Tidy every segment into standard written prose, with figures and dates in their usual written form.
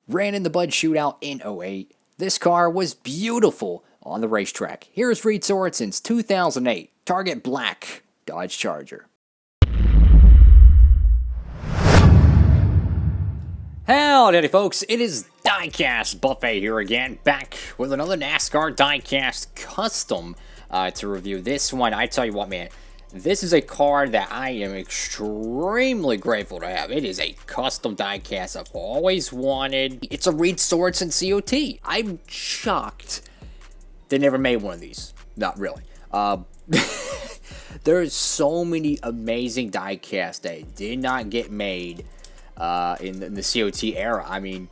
Ran in the Bud shootout in '08. This car was beautiful on the racetrack. Here's Reed Sorenson's 2008 Target Black Dodge Charger. Howdy folks, it is Diecastbuffet here again, back with another NASCAR Diecast custom to review. This one, I tell you what man, this is a car that I am extremely grateful to have. It is a custom diecast I've always wanted. It's a Reed Sorenson COT. I'm shocked they never made one of these. Not really. There's so many amazing diecasts that did not get made in the COT era. I mean,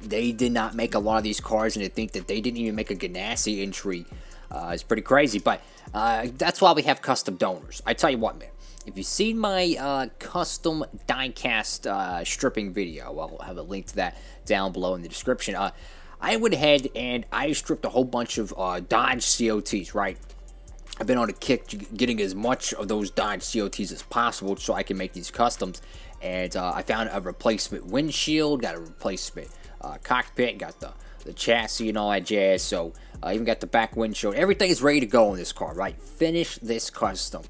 they did not make a lot of these cars, and to think that they didn't even make a Ganassi entry is pretty crazy. But that's why we have custom donors. I tell you what, man. If you've seen my custom diecast stripping video, I'll have a link to that down below in the description. I went ahead and I stripped a whole bunch of Dodge COTs, right? I've been on a kick getting as much of those Dodge COTs as possible so I can make these customs. And I found a replacement windshield, got a replacement cockpit, got the chassis and all that jazz. So I even got the back windshield. Everything is ready to go on this car, right? Finish this custom.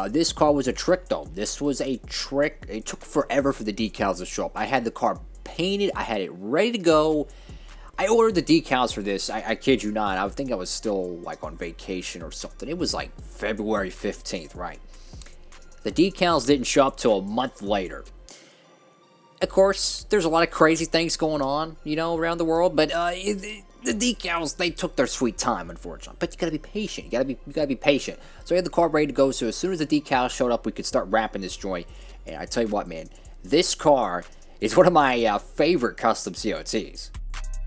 This car was a trick though. This was a trick. It took forever for the decals to show up. I had the car painted. I had it ready to go. I ordered the decals for this. I kid you not. I think I was still like on vacation or something. It was like February 15th, right? The decals didn't show up till a month later. Of course, there's a lot of crazy things going on, you know, around the world. But the decals, they took their sweet time, unfortunately. But you gotta be patient. You gotta be patient. So I had the car ready to go. So as soon as the decals showed up, we could start wrapping this joint. And I tell you what, man, this car is one of my favorite custom COTs.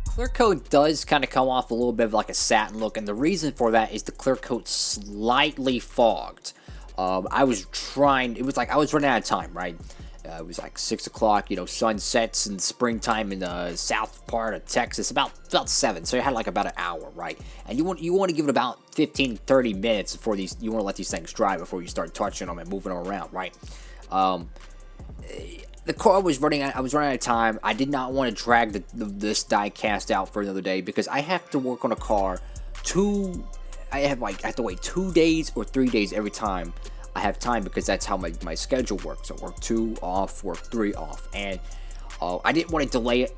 Clear coat does kind of come off a little bit of like a satin look, and the reason for that is the clear coat slightly fogged. I was trying, it was like I was running out of time, right? It was like 6 o'clock, you know, sun sets in springtime in the south part of Texas, about 7, so you had like about an hour, right? And you want to give it about 15-30 minutes before you want to let these things dry before you start touching them and moving them around, right? The car was running out, I was running out of time. I did not want to drag this diecast out for another day because I have to work on a car I have to wait 2 days or 3 days every time I have time, because that's how my schedule works. I work 2 off, work 3 off, and I didn't want to delay it,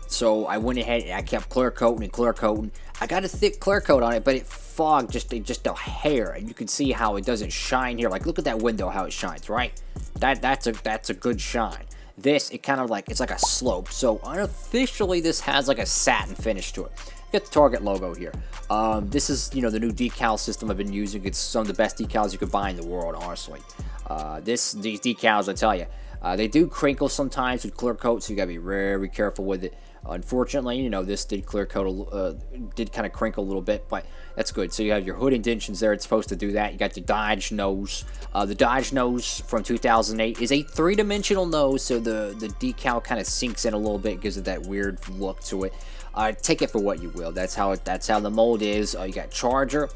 so I went ahead and I kept clear coating. I got a thick clear coat on it, but it fogged just a hair, and you can see how it doesn't shine here. Like, look at that window, how it shines, right? That's a good shine. This, it kind of like, it's like a slope. So unofficially, this has like a satin finish to it. Get the Target logo here. This is, you know, the new decal system I've been using. It's some of the best decals you could buy in the world, honestly. These decals, I tell you, they do crinkle sometimes with clear coat, so you gotta be very careful with it. Unfortunately, you know, this did clear coat, did kind of crinkle a little bit, but that's good. So you have your hood indentions there. It's supposed to do that. You got the Dodge nose. The Dodge nose from 2008 is a 3-dimensional nose, so the decal kind of sinks in a little bit, gives it that weird look to it. Take it for what you will. That's how the mold is. You got Charger.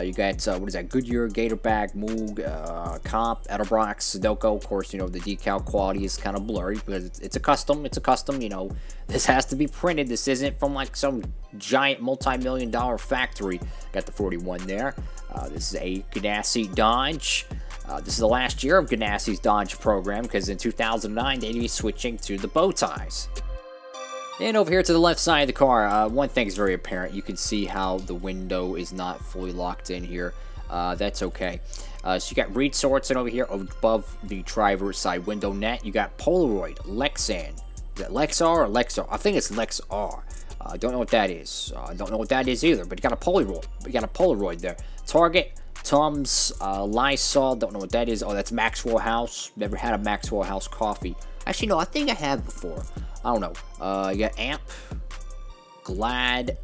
You got, what is that, Goodyear, Gatorback, Moog, Comp, Edelbrock, Sudoku. Of course, you know, the decal quality is kind of blurry because it's a custom, you know. This has to be printed. This isn't from, like, some giant multi-million-dollar factory. Got the 41 there. This is a Ganassi Dodge. This is the last year of Ganassi's Dodge program, because in 2009, they'd be switching to the bow ties. And over here to the left side of the car, one thing is very apparent. You can see how the window is not fully locked in here. That's okay. So you got Reed Sorenson over here above the driver's side window net. You got Polaroid, Lexan. Is that Lexar or Lexar? I think it's Lexar. Don't know what that is. Don't know what that is either, but you got a Polaroid. You got a Polaroid there. Target, Tums, Lysol. Don't know what that is. Oh, that's Maxwell House. Never had a Maxwell House coffee. Actually, no, I think I have before. I don't know. You got Amp, Glad,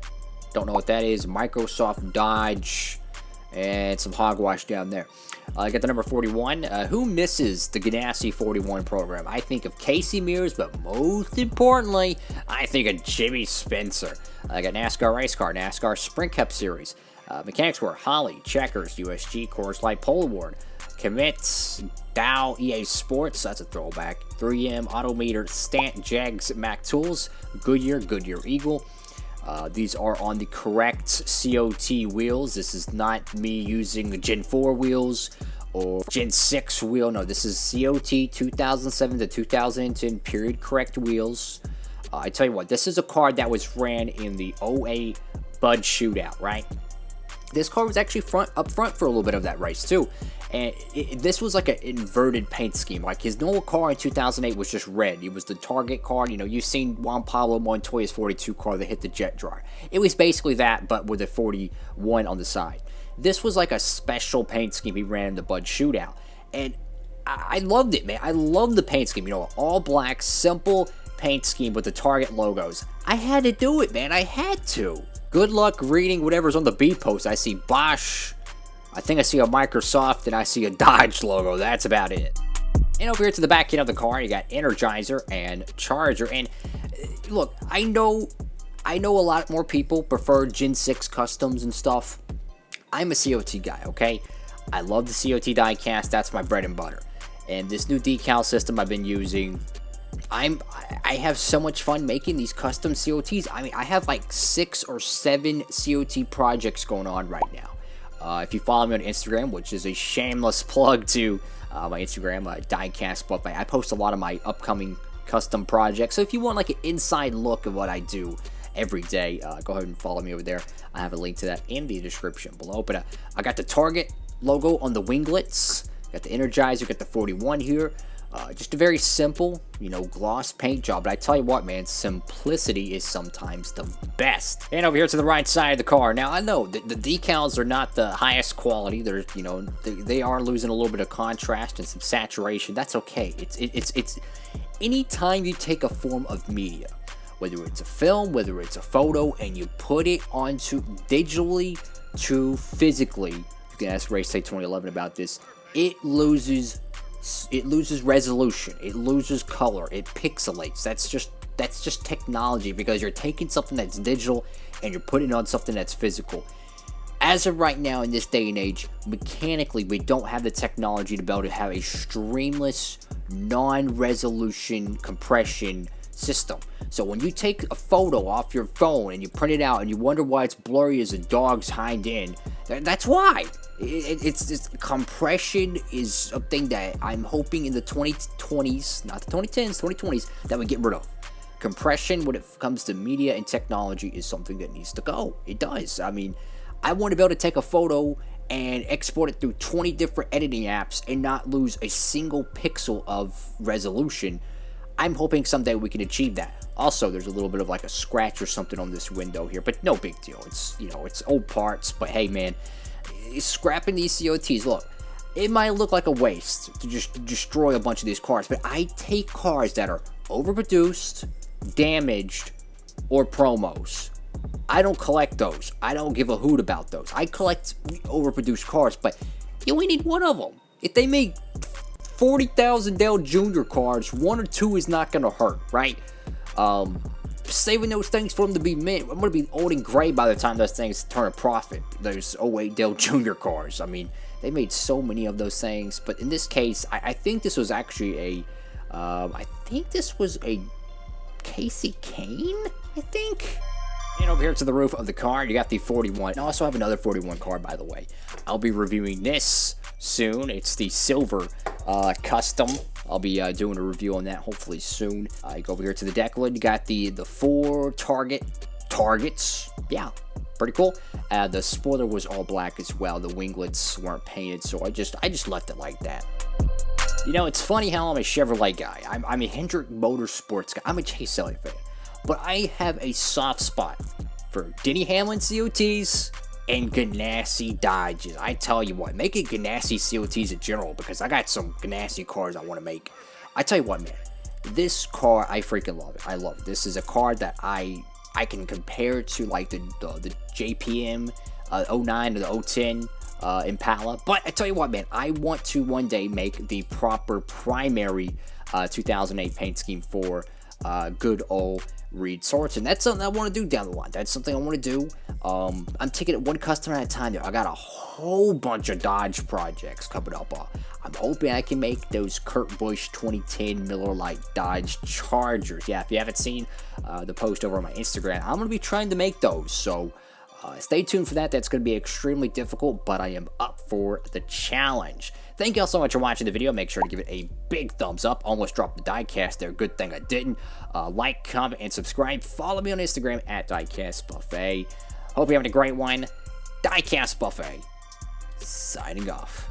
don't know what that is, Microsoft Dodge, and some hogwash down there. I got the number 41. Who misses the Ganassi 41 program? I think of Casey Mears, but most importantly, I think of Jimmy Spencer. I got NASCAR Race Car, NASCAR Sprint Cup Series, Mechanics Work, Holly, Checkers, USG, Coors Light, Polo Award, Commits, Dow, EA Sports, that's a throwback. 3M, Autometer, Stant, Jags, Mac Tools, Goodyear, Goodyear Eagle. These are on the correct COT wheels. This is not me using the Gen 4 wheels or Gen 6 wheel. No, this is COT 2007 to 2010 period correct wheels. I tell you what, this is a car that was ran in the 08 Bud Shootout, right? This car was actually up front for a little bit of that race too, and this was like an inverted paint scheme. Like his normal car in 2008 was just red. It was the Target car. You know, you've seen Juan Pablo Montoya's 42 car that hit the jet dryer. It was basically that, but with a 41 on the side. This was like a special paint scheme he ran in the Bud Shootout, and I loved it, man. I love the paint scheme. You know, all black, simple paint scheme with the Target logos. I had to do it, man. I had to. Good luck reading whatever's on the B post. I see Bosch, I think I see a Microsoft, and I see a Dodge logo. That's about it. And over here to the back end of the car, you got Energizer and Charger. And look, I know a lot more people prefer Gen 6 customs and stuff. I'm a COT guy, okay? I love the COT diecast. That's my bread and butter. And this new decal system I've been using, I have so much fun making these custom COTs. I mean, I have like 6 or 7 COT projects going on right now. If you follow me on Instagram, which is a shameless plug to my Instagram, Diecastbuffet, I post a lot of my upcoming custom projects. So if you want like an inside look of what I do every day, go ahead and follow me over there. I have a link to that in the description below. But I got the Target logo on the winglets, got the Energizer, got the 41 here. Just a very simple, you know, gloss paint job. But I tell you what, man, simplicity is sometimes the best. And over here to the right side of the car. Now, I know the decals are not the highest quality. They're, you know, they are losing a little bit of contrast and some saturation. That's okay. It's anytime you take a form of media, whether it's a film, whether it's a photo, and you put it onto digitally to physically, you can ask Race Day 2011 about this, it loses resolution, it loses color, it pixelates. That's just technology, because you're taking something that's digital and you're putting it on something that's physical. As of right now, in this day and age, mechanically, we don't have the technology to be able to have a streamless, non-resolution compression system. So when you take a photo off your phone and you print it out and you wonder why it's blurry as a dog's hind end, that's why. It's compression is a thing that I'm hoping in the 2020s, not the 2010s, 2020s, that we get rid of. Compression, when it comes to media and technology, is something that needs to go. It does. I mean, I want to be able to take a photo and export it through 20 different editing apps and not lose a single pixel of resolution. I'm hoping someday we can achieve that. Also, there's a little bit of like a scratch or something on this window here, but no big deal. It's, you know, it's old parts, but hey, man, scrapping these COTs, look, it might look like a waste to just destroy a bunch of these cars, but I take cars that are overproduced, damaged, or promos. I don't collect those. I don't give a hoot about those. I collect overproduced cars, but you only need one of them. If they make 40,000 Dale Jr. cars, 1 or 2 is not going to hurt, right? Saving those things for them to be mint. I'm going to be old and gray by the time those things turn a profit. Those 08 Dale Jr. cars. I mean, they made so many of those things. But in this case, I think this was actually I think this was a Casey Kane, I think. And over here to the roof of the car, you got the 41. I also have another 41 car, by the way. I'll be reviewing this soon. It's the silver custom. I'll be doing a review on that hopefully soon. You go over here to the deck lid. You got the 4 targets. Yeah, pretty cool. The spoiler was all black as well. The winglets weren't painted, so I just left it like that. You know, it's funny how I'm a Chevrolet guy. I'm a Hendrick Motorsports guy. I'm a Chase Elliott fan. But I have a soft spot for Denny Hamlin COTs and Ganassi Dodges. I tell you what, making Ganassi COTs in general, because I got some Ganassi cars I want to make. I tell you what, man, this car, I freaking love it. I love it. This is a car that I can compare to like the JPM 09 or the 010 Impala. But I tell you what, man, I want to one day make the proper primary 2008 paint scheme for good old read Sorenson. That's something I want to do down the line. That's something I want to do. I'm taking it one customer at a time there. I got a whole bunch of Dodge projects coming up. I'm hoping I can make those Kurt Busch 2010 Miller Lite Dodge Chargers. Yeah, if you haven't seen the post over on my Instagram, I'm going to be trying to make those. So stay tuned for that. That's going to be extremely difficult, but I am up for the challenge. Thank you all so much for watching the video. Make sure to give it a big thumbs up. Almost dropped the diecast there. Good thing I didn't. Like, comment, and subscribe. Follow me on Instagram at Diecastbuffet. Hope you're having a great one. Diecastbuffet, signing off.